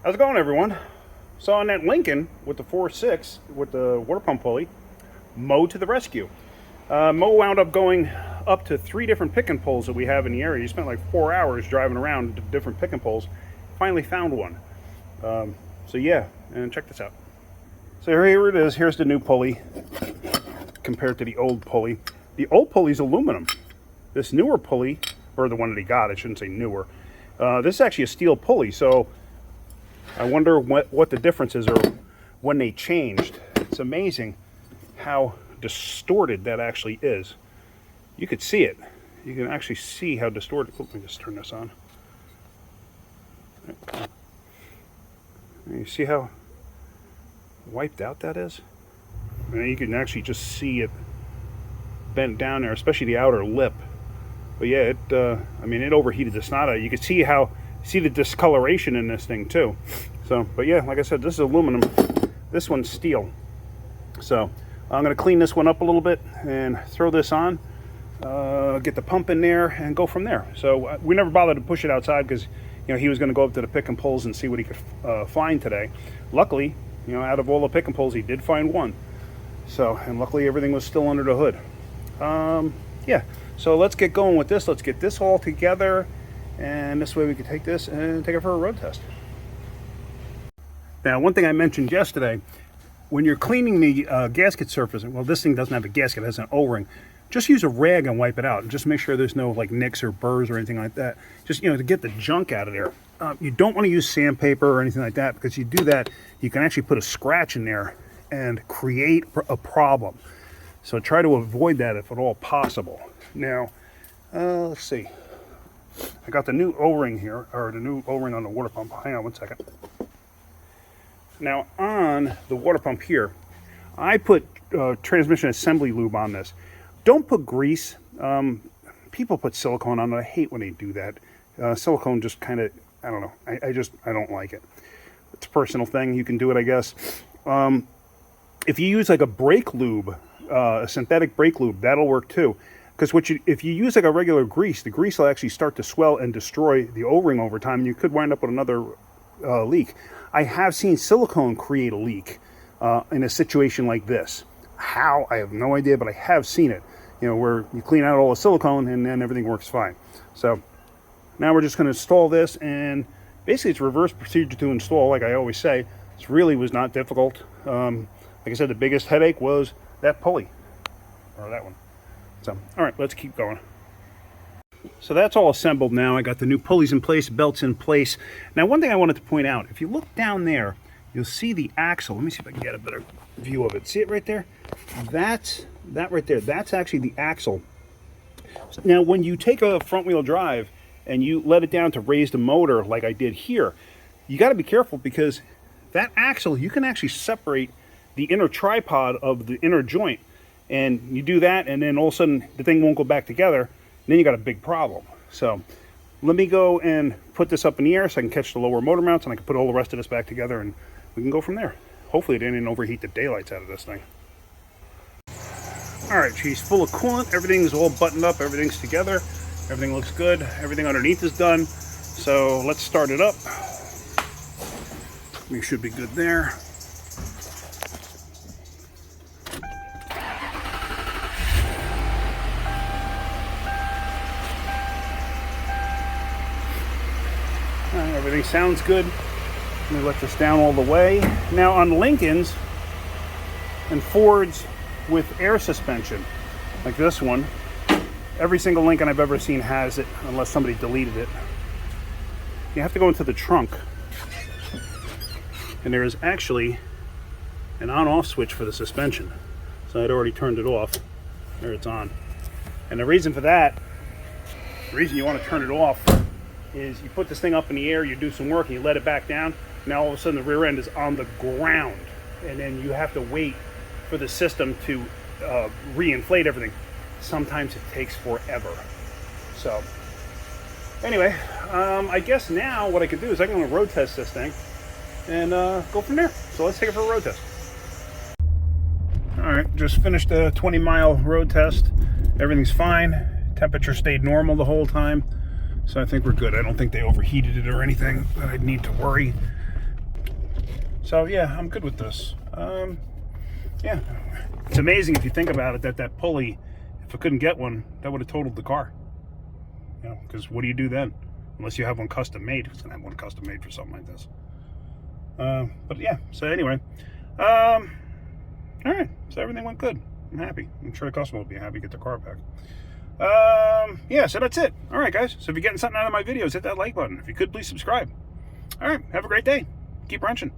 How's it going, everyone? So on that Lincoln with the 4.6 with the water pump pulley, Mo to the rescue. Mo wound up going up to 3 different pick and pulls that we have in the area. He spent like 4 hours driving around to different pick and pulls. Finally found one. So yeah, and check this out. So here it is. Here's the new pulley compared to the old pulley. The old pulley's aluminum. This newer pulley, or the one that he got, I shouldn't say newer. This is actually a steel pulley, so I wonder what the difference is or when they changed. It's amazing how distorted that actually is. You could see it. You can actually see how distorted. Let me just turn this on. You see how wiped out that is? And you can actually just see it bent down there, especially the outer lip. But yeah, I mean, it overheated the snot out. You can see the discoloration in this thing too. So, but yeah, like I said, this is aluminum. This one's steel. So I'm going to clean this one up a little bit and throw this on, get the pump in there, and go from there. So we never bothered to push it outside because, you know, he was going to go up to the pick and pulls and see what he could find today. Luckily, you know, out of all the pick and pulls, he did find one. So, and luckily everything was still under the hood. Yeah, so let's get going with this. Let's get this all together, and this way we can take this and take it for a road test. Now, one thing I mentioned yesterday, when you're cleaning the gasket surface, well, this thing doesn't have a gasket, it has an O-ring. Just use a rag and wipe it out, and just make sure there's no like nicks or burrs or anything like that. Just, you know, to get the junk out of there. You don't want to use sandpaper or anything like that, because you do that, you can actually put a scratch in there and create a problem. So try to avoid that if at all possible. Now, let's see. I got the new O-ring here, or the new O-ring on the water pump. Hang on one second. Now on the water pump here, I put transmission assembly lube on this. Don't put grease. People put silicone on it. I hate when they do that. Silicone just kind of, I don't know. I don't like it. It's a personal thing. You can do it, I guess. If you use like a brake lube, a synthetic brake lube, that'll work too. Because if you use like a regular grease, the grease will actually start to swell and destroy the O-ring over time, and you could wind up with another leak. I have seen silicone create a leak in a situation like this. How? I have no idea, but I have seen it. You know, where you clean out all the silicone and then everything works fine. So now we're just going to install this, and basically it's reverse procedure to install, like I always say. This really was not difficult. Like I said, the biggest headache was that pulley, or that one. So, all right, let's keep going. So that's all assembled now. I got the new pulleys in place, belts in place. Now, one thing I wanted to point out, if you look down there, you'll see the axle. Let me see if I can get a better view of it. See it right there? That right there, that's actually the axle. Now, when you take a front-wheel drive and you let it down to raise the motor like I did here, you got to be careful, because that axle, you can actually separate the inner tripod of the inner joint. And you do that, and then all of a sudden the thing won't go back together, and then you got a big problem. So let me go and put this up in the air so I can catch the lower motor mounts, and I can put all the rest of this back together, and we can go from there. Hopefully it didn't overheat the daylights out of this thing. All right, she's full of coolant. Everything's all buttoned up. Everything's together. Everything looks good. Everything underneath is done. So let's start it up. We should be good there. Everything sounds good. Let me let this down all the way. Now on Lincolns and Fords with air suspension, like this one, every single Lincoln I've ever seen has it, unless somebody deleted it. You have to go into the trunk, and there is actually an on-off switch for the suspension. So I'd already turned it off. There, it's on. And the reason for that, the reason you want to turn it off, is you put this thing up in the air, you do some work, and you let it back down. Now all of a sudden the rear end is on the ground, and then you have to wait for the system to re-inflate everything. Sometimes it takes forever. So anyway, I guess now what I could do is I can road test this thing and go from there. So let's take it for a road test. All right, just finished a 20-mile road test. Everything's fine. Temperature stayed normal the whole time. So I think we're good. I don't think they overheated it or anything that I'd need to worry. So yeah, I'm good with this. Yeah, it's amazing if you think about it that that pulley, if I couldn't get one, that would have totaled the car. You know, because what do you do then? Unless you have one custom made. Who's gonna have one custom made for something like this? But yeah, so anyway, all right, so everything went good. I'm happy. I'm sure the customer will be happy to get their car back. Yeah, so that's it. All right, guys, so if you're getting something out of my videos, hit that like button. If you could, please subscribe. All right, have a great day. Keep wrenching.